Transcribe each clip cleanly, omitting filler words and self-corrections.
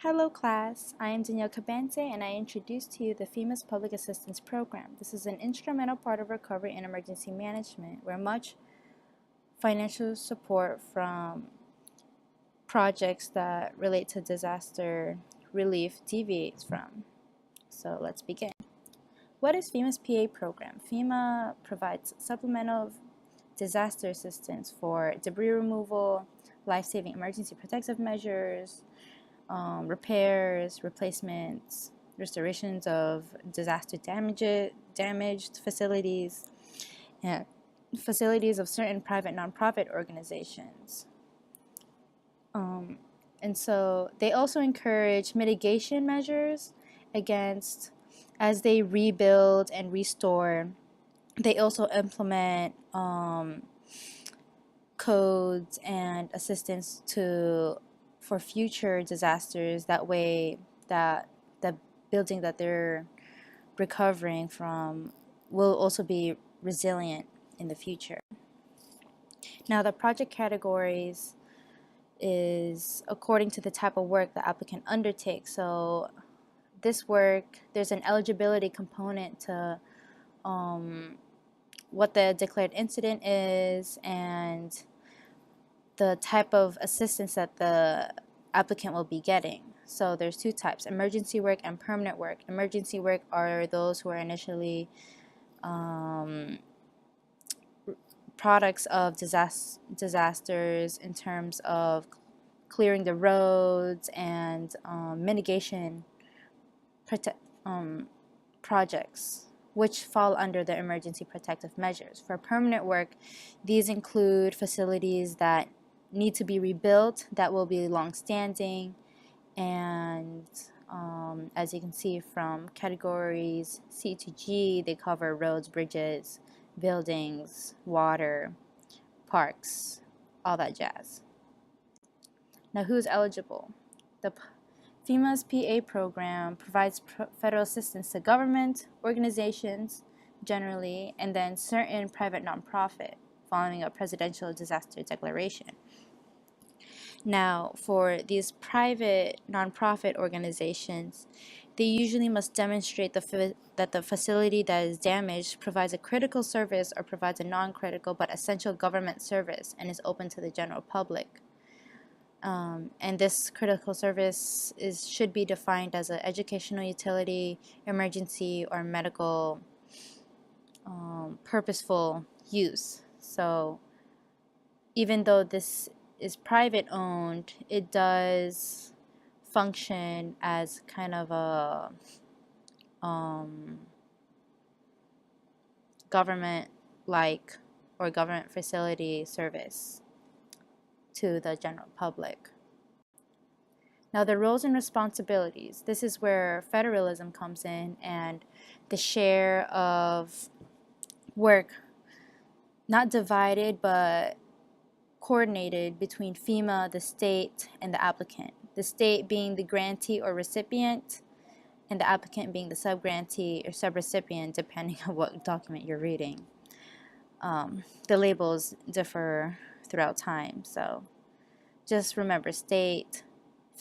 Hello class, I am Danielle Cabante and I introduce to you the FEMA's Public Assistance Program. This is an instrumental part of recovery and emergency management where much financial support from projects that relate to disaster relief deviates from. So let's begin. What is FEMA's PA program? FEMA provides supplemental disaster assistance for debris removal, life-saving emergency protective measures, repairs, replacements, restorations of disaster damaged facilities, and facilities of certain private nonprofit organizations. And so they also encourage mitigation measures against, as they rebuild and restore, they also implement codes and assistance for future disasters. That way that the building that they're recovering from will also be resilient in the future. Now the project categories is according to the type of work the applicant undertakes. So this work, there's an eligibility component to what the declared incident is and the type of assistance that the applicant will be getting. So there's two types, emergency work and permanent work. Emergency work are those who are initially products of disasters in terms of clearing the roads and mitigation projects, which fall under the emergency protective measures. For permanent work, these include facilities that need to be rebuilt, that will be long-standing, and as you can see from categories C to G, they cover roads, bridges, buildings, water, parks, all that jazz. Now, who's eligible? The FEMA's PA program provides federal assistance to government, organizations generally, and then certain private nonprofit following a presidential disaster declaration. Now, for these private nonprofit organizations, they usually must demonstrate that the facility that is damaged provides a critical service or provides a non-critical but essential government service and is open to the general public. And this critical service should be defined as an educational utility, emergency, or medical purposeful use. So even though this is private owned, it does function as kind of a government-like or government facility service to the general public. Now the roles and responsibilities. This is where federalism comes in and the share of work, not divided but coordinated between FEMA, the state, and the applicant. The state being the grantee or recipient, and the applicant being the subgrantee or subrecipient, depending on what document you're reading. The labels differ throughout time, so just remember state,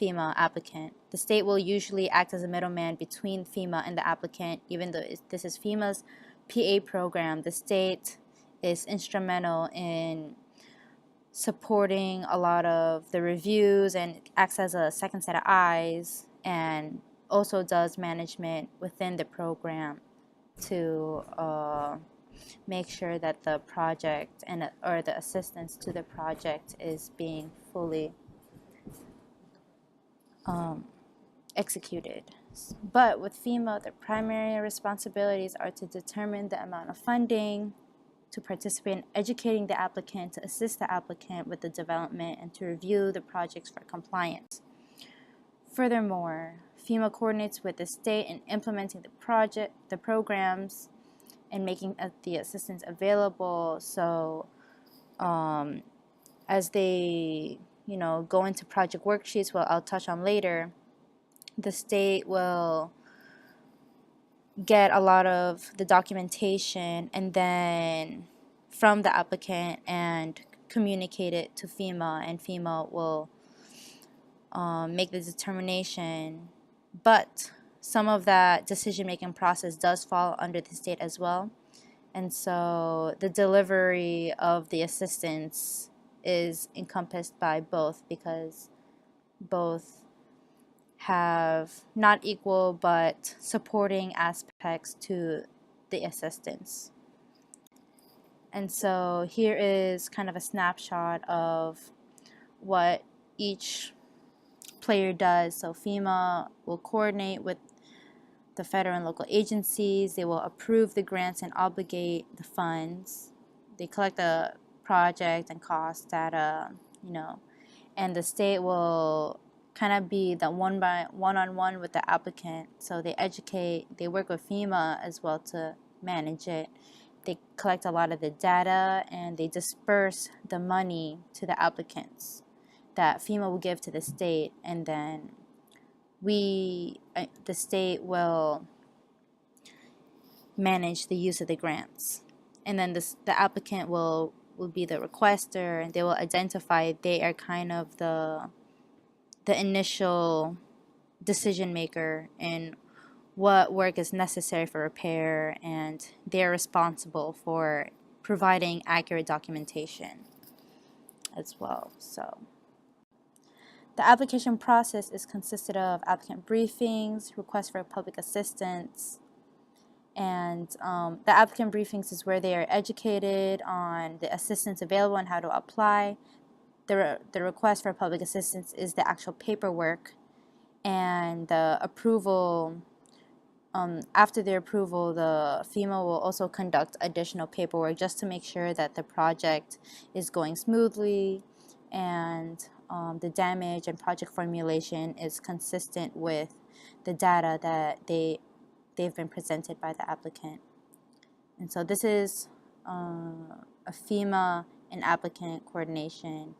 FEMA, applicant. The state will usually act as a middleman between FEMA and the applicant. Even though this is FEMA's PA program, the state is instrumental in supporting a lot of the reviews and acts as a second set of eyes, and also does management within the program to make sure that the project or the assistance to the project is being fully executed. But with FEMA, the primary responsibilities are to determine the amount of funding, to participate in educating the applicant, to assist the applicant with the development, and to review the projects for compliance. Furthermore, FEMA coordinates with the state in implementing the programs, and making the assistance available. So as they go into project worksheets, well, I'll touch on later, the state will get a lot of the documentation and then from the applicant and communicate it to FEMA, and FEMA will make the determination, but some of that decision-making process does fall under the state as well. And so the delivery of the assistance is encompassed by both, because both have not equal but supporting aspects to the assistance. And so here is kind of a snapshot of what each player does. So FEMA will coordinate with the federal and local agencies. They will approve the grants and obligate the funds. They collect the project and cost data, and the state will kind of be the one-on-one with the applicant. So they educate, they work with FEMA as well to manage it. They collect a lot of the data and they disperse the money to the applicants that FEMA will give to the state, and then the state will manage the use of the grants. And then the applicant will be the requester, and they will identify, they are kind of the initial decision maker in what work is necessary for repair, and they're responsible for providing accurate documentation as well. So the application process is consisted of applicant briefings, requests for public assistance, and the applicant briefings is where they are educated on the assistance available and how to apply. The request for public assistance is the actual paperwork, and the approval, after the approval, the FEMA will also conduct additional paperwork just to make sure that the project is going smoothly, and the damage and project formulation is consistent with the data that they've been presented by the applicant. And so this is a FEMA and applicant coordination,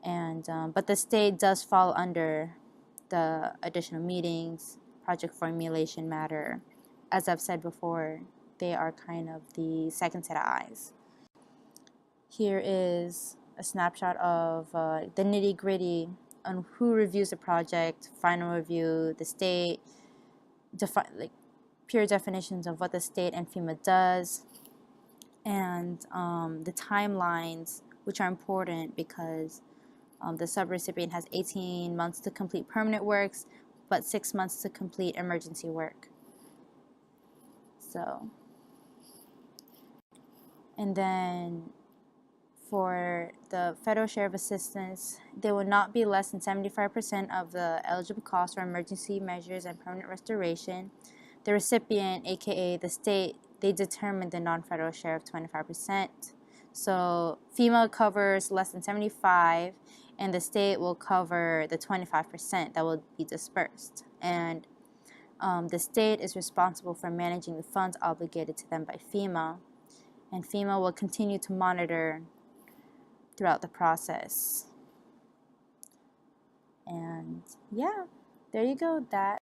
and but the state does fall under the additional meetings, project formulation matter. As I've said before, they are kind of the second set of eyes. Here is a snapshot of the nitty-gritty on who reviews the project, final review, the state, pure definitions of what the state and FEMA does, and the timelines, which are important because the subrecipient has 18 months to complete permanent works, but 6 months to complete emergency work. So, and then for the federal share of assistance, there will not be less than 75% of the eligible costs for emergency measures and permanent restoration. The recipient, aka the state, they determine the non-federal share of 25%. So FEMA covers less than 75%, and the state will cover the 25% that will be dispersed. And the state is responsible for managing the funds obligated to them by FEMA, and FEMA will continue to monitor throughout the process. And yeah, there you go. That